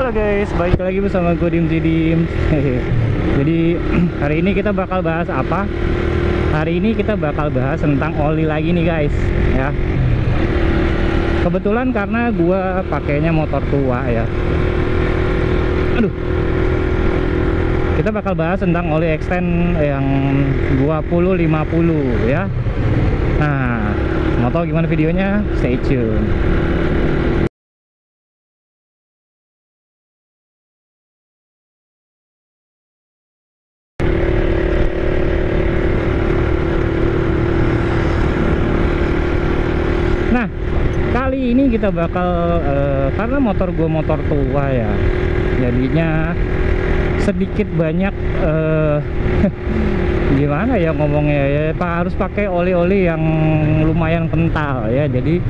Halo guys, balik lagi bersama gue Dim. Jadi hari ini kita bakal bahas apa? Hari ini kita bakal bahas tentang oli lagi nih guys, ya. Kebetulan karena gue pakainya motor tua ya. Aduh. Kita bakal bahas tentang oli extend yang 2050 ya. Nah, mau tahu gimana videonya? Stay tune. Nah, kali ini kita bakal karena motor gue motor tua ya, jadinya sedikit banyak gimana ya ngomongnya ya, harus pakai oli-oli yang lumayan kental ya. Jadi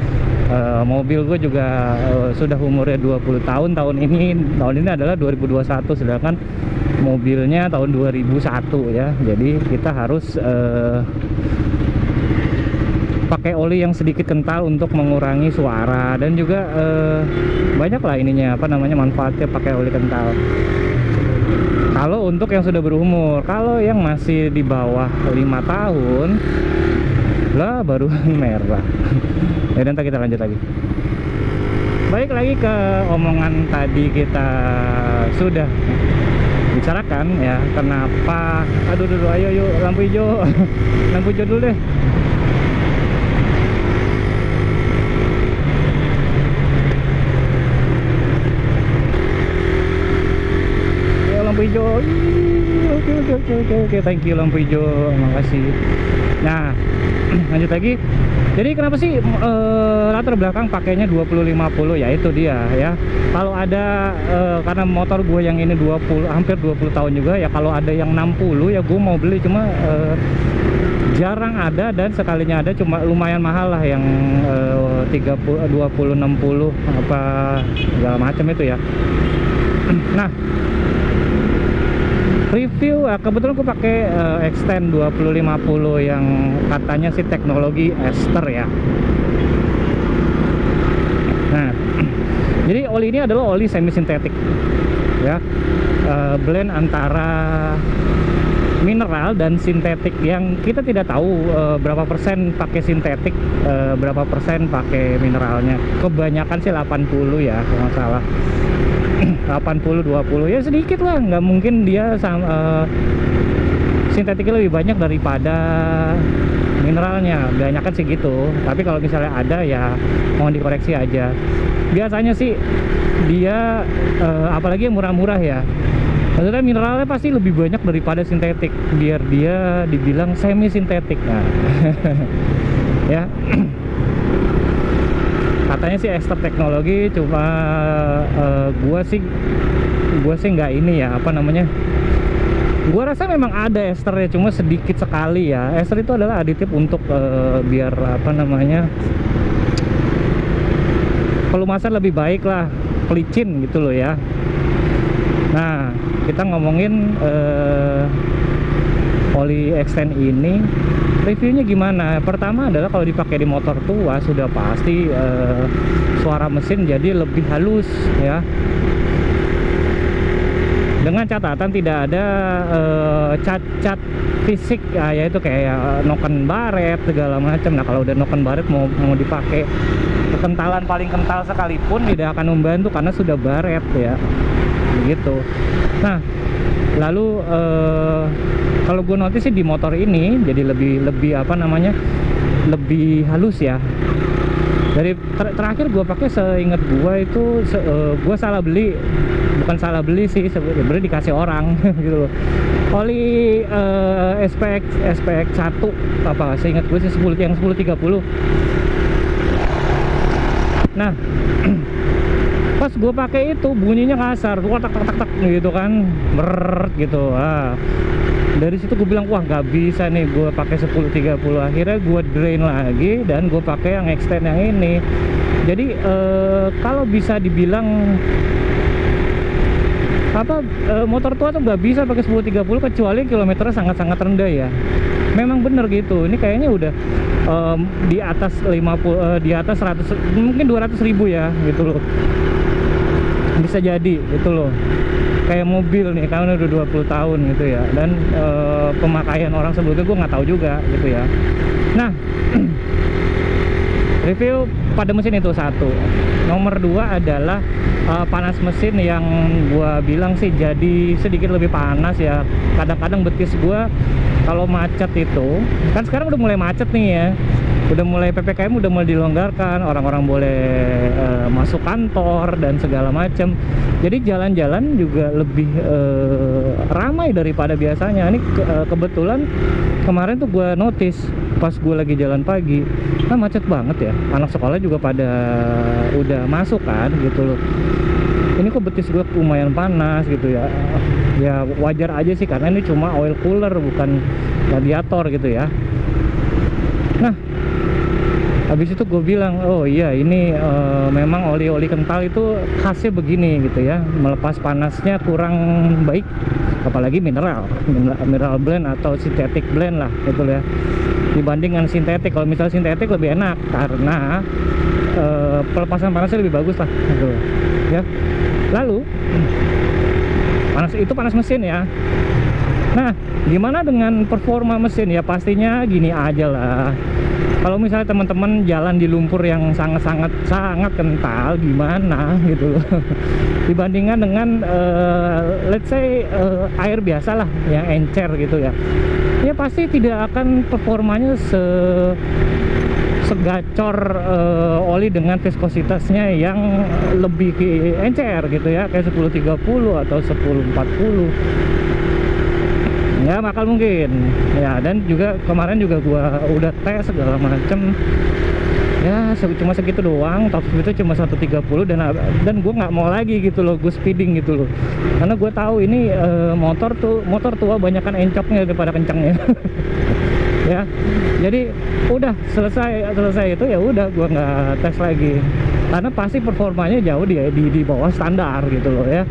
mobil gue juga sudah umurnya 20 tahun tahun ini adalah 2021, sedangkan mobilnya tahun 2001 ya. Jadi kita harus pakai oli yang sedikit kental untuk mengurangi suara, dan juga banyak lah ininya apa namanya manfaatnya pakai oli kental. Kalau untuk yang sudah berumur, kalau yang masih di bawah 5 tahun lah baru merah. Ya, nanti kita lanjut lagi. Balik lagi ke omongan tadi, kita sudah bicarakan ya kenapa. Aduh ayo yuk lampu hijau. Lampu hijau dulu deh. Lampu hijau. Oke, thank you lampu hijau, makasih. Nah, lanjut lagi. Jadi kenapa sih latar belakang pakainya 2050? Ya itu dia ya. Kalau ada karena motor gue yang ini 20 hampir 20 tahun juga ya, kalau ada yang 60 ya gue mau beli, cuma jarang ada, dan sekalinya ada cuma lumayan mahal lah, yang 30 20 60 apa segala macam itu ya. Nah, review kebetulan aku pakai extend 2050 yang katanya sih teknologi ester ya. Nah, jadi oli ini adalah oli semi sintetik ya, blend antara mineral dan sintetik, yang kita tidak tahu berapa persen pakai sintetik, berapa persen pakai mineralnya. Kebanyakan sih 80 ya kalau nggak salah. 80-20 ya, sedikit lah, nggak mungkin dia sintetiknya lebih banyak daripada mineralnya, banyakan sih gitu. Tapi kalau misalnya ada ya mohon dikoreksi aja. Biasanya sih dia apalagi yang murah-murah ya, maksudnya mineralnya pasti lebih banyak daripada sintetik, biar dia dibilang semi sintetik. Nah ya. Katanya sih ester teknologi, cuma gua sih nggak ini ya, apa namanya, gua rasa memang ada esternya, cuma sedikit sekali ya. Ester itu adalah aditif untuk biar apa namanya, pelumasan lebih baik lah, pelicin gitu loh ya. Nah, kita ngomongin oli extend ini reviewnya gimana. Pertama adalah kalau dipakai di motor tua sudah pasti suara mesin jadi lebih halus ya, dengan catatan tidak ada cat-cat fisik ya, yaitu kayak noken baret segala macam. Nah, kalau udah noken baret mau dipakai kekentalan paling kental sekalipun tidak akan membantu karena sudah baret ya, begitu. Nah, lalu kalau gue notice sih di motor ini jadi lebih apa namanya, lebih halus ya. Dari terakhir gue pakai, seingat gue itu gue salah beli, bukan salah beli sih sebenarnya, dikasih orang gitu loh. Oli SPX 1 apa, seingat gue sih 10 30. Nah, pas gue pakai itu bunyinya kasar, tak gitu kan, ber gitu. Dari situ gue bilang wah nggak bisa nih gue pakai 1030. Akhirnya gue drain lagi dan gue pakai yang extend yang ini. Jadi kalau bisa dibilang apa, motor tua tuh nggak bisa pakai 1030 kecuali kilometernya sangat-sangat rendah ya. Memang bener gitu. Ini kayaknya udah di atas 50, di atas 100, mungkin 200.000 ya gitu loh. bisa jadi gitu loh. Kayak mobil nih kan udah 20 tahun gitu ya, dan pemakaian orang sebelumnya gue nggak tahu juga gitu ya. Nah, review pada mesin itu satu. Nomor dua adalah panas mesin, yang gua bilang sih jadi sedikit lebih panas ya. Kadang-kadang betis gua kalau macet itu, kan sekarang udah mulai macet nih ya, udah mulai PPKM udah mulai dilonggarkan, orang-orang boleh masuk kantor dan segala macam. Jadi jalan-jalan juga lebih ramai daripada biasanya. Ini kebetulan kemarin tuh gua notice pas gue lagi jalan pagi, macet banget ya. Anak sekolah juga pada udah masuk kan gitu loh. Ini kok betis gue lumayan panas gitu ya. Ya wajar aja sih, karena ini cuma oil cooler bukan radiator gitu ya. Nah, habis itu gue bilang, oh iya ini memang oli-oli kental itu khasnya begini gitu ya, melepas panasnya kurang baik, apalagi mineral blend atau synthetic blend lah gitu ya, dibanding dengan sintetik. Kalau misalnya sintetik lebih enak karena pelepasan panasnya lebih bagus lah gitu ya. Lalu panas mesin ya. Nah, gimana dengan performa mesin ya? Pastinya gini aja lah. Kalau misalnya teman-teman jalan di lumpur yang sangat kental, gimana gitu loh, dibandingkan dengan let's say air biasa lah yang encer gitu ya, ya pasti tidak akan performanya segacor oli dengan viskositasnya yang lebih encer gitu ya, kayak 1030 atau 1040. Ya bakal mungkin ya. Dan juga kemarin juga gua udah tes segala macem ya, cuma segitu doang, top speed itu cuma 130, dan gua nggak mau lagi gitu loh, gue speeding gitu loh, karena gue tahu ini motor tua banyakan encoknya daripada kencangnya. Ya, jadi udah selesai itu ya udah, gua nggak tes lagi karena pasti performanya jauh di bawah standar gitu loh ya.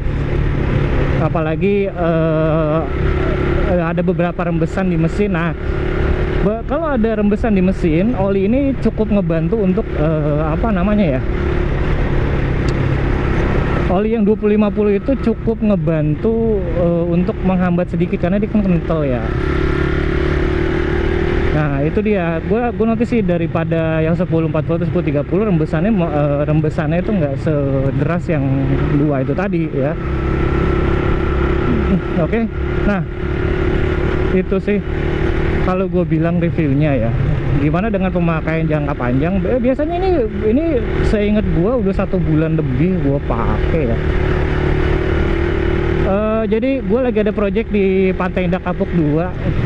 Apalagi ada beberapa rembesan di mesin. Nah, kalau ada rembesan di mesin, oli ini cukup ngebantu untuk apa namanya ya, oli yang 2050 itu cukup ngebantu untuk menghambat sedikit karena dia kan kental ya. Nah itu dia, gue notice sih daripada yang 1040 atau 1030 rembesannya itu nggak sederas yang dua itu tadi ya. Oke. Nah itu sih kalau gue bilang reviewnya ya. Gimana dengan pemakaian jangka panjang? Biasanya ini seingat gue udah 1 bulan lebih gue pakai ya. Jadi gue lagi ada project di Pantai Indah Kapuk 2.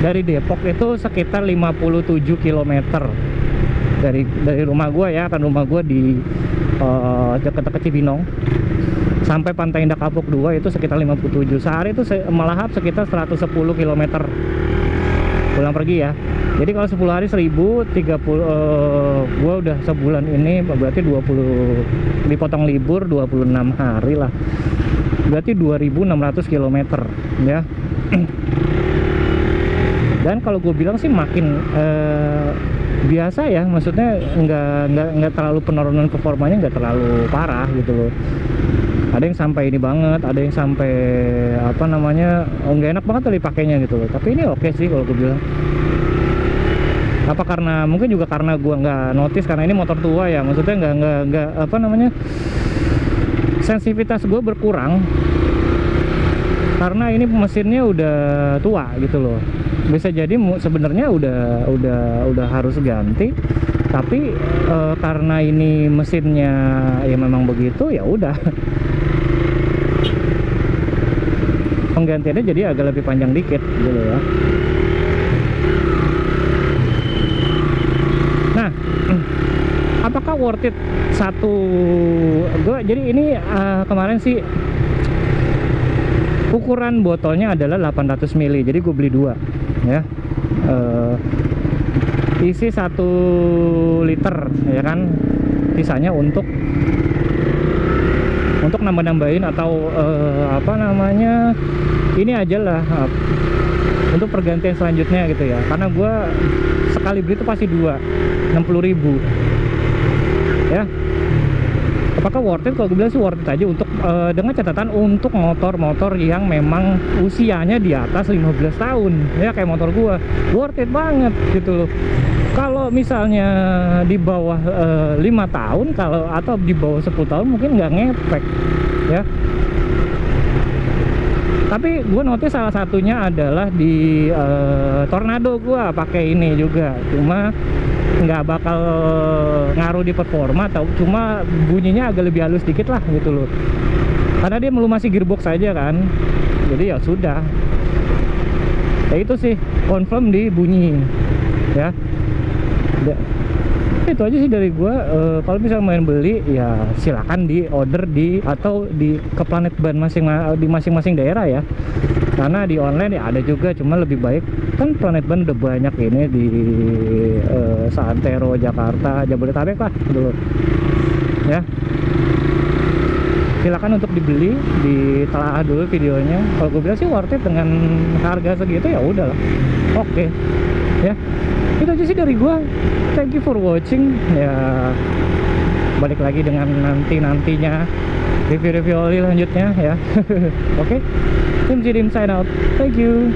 Dari Depok itu sekitar 57 km dari rumah gue ya, kan rumah gue di dekat Cibinong, sampai Pantai Indah Kapuk 2 itu sekitar 57. Sehari itu melahap sekitar 110 km pulang pergi ya. Jadi kalau 10 hari 1030, gue udah sebulan ini berarti 20 dipotong libur 26 hari lah, berarti 2600 km ya. Dan kalau gue bilang sih makin biasa ya, maksudnya nggak terlalu, penurunan performanya nggak terlalu parah gitu loh. Ada yang sampai ini banget, ada yang sampai apa namanya, nggak enak banget kali pakainya gitu loh. Tapi ini oke sih kalau gue bilang. Apa karena mungkin juga karena gue nggak notice, karena ini motor tua ya, maksudnya nggak apa namanya, sensitivitas gue berkurang karena ini mesinnya udah tua gitu loh. Bisa jadi sebenarnya udah harus ganti, tapi karena ini mesinnya ya memang begitu, ya udah penggantiannya jadi agak lebih panjang dikit gitu ya. Nah, apakah worth it jadi ini kemarin sih ukuran botolnya adalah 800 ml, jadi gue beli 2 ya, isi 1 liter ya kan, sisanya untuk nambah-nambahin atau apa namanya, ini aja lah untuk pergantian selanjutnya gitu ya, karena gue sekali beli itu pasti 2, 60.000 ya. maka worth it. Kalau gue bilang sih worth it aja untuk dengan catatan untuk motor-motor yang memang usianya di atas 15 tahun ya, kayak motor gua worth it banget gitu loh. Kalau misalnya di bawah 5 tahun kalau atau di bawah 10 tahun mungkin nggak ngefek ya. Tapi gue notice salah satunya adalah di Tornado gue pakai ini juga, cuma nggak bakal ngaruh di performa, atau cuma bunyinya agak lebih halus dikit lah gitu loh, karena dia melumasi gearbox saja kan, jadi ya sudah. Ya itu sih confirm di bunyi ya. Itu aja sih dari gua. Kalau misalnya main beli ya silakan di order di atau di ke Planet Ban di masing-masing daerah ya, karena di online ya ada juga, cuma lebih baik kan Planet Ban udah banyak ini di Santero, Jakarta, Jabodetabek lah dulu ya. Silakan untuk dibeli, ditelaah dulu videonya. Kalau gue bilang sih worth it dengan harga segitu, ya udahlah. Oke. Ya. Itu aja sih dari gua. Thank you for watching. Ya, balik lagi dengan nantinya review oli lanjutnya ya. Oke. Tim Jirim sign out. Thank you.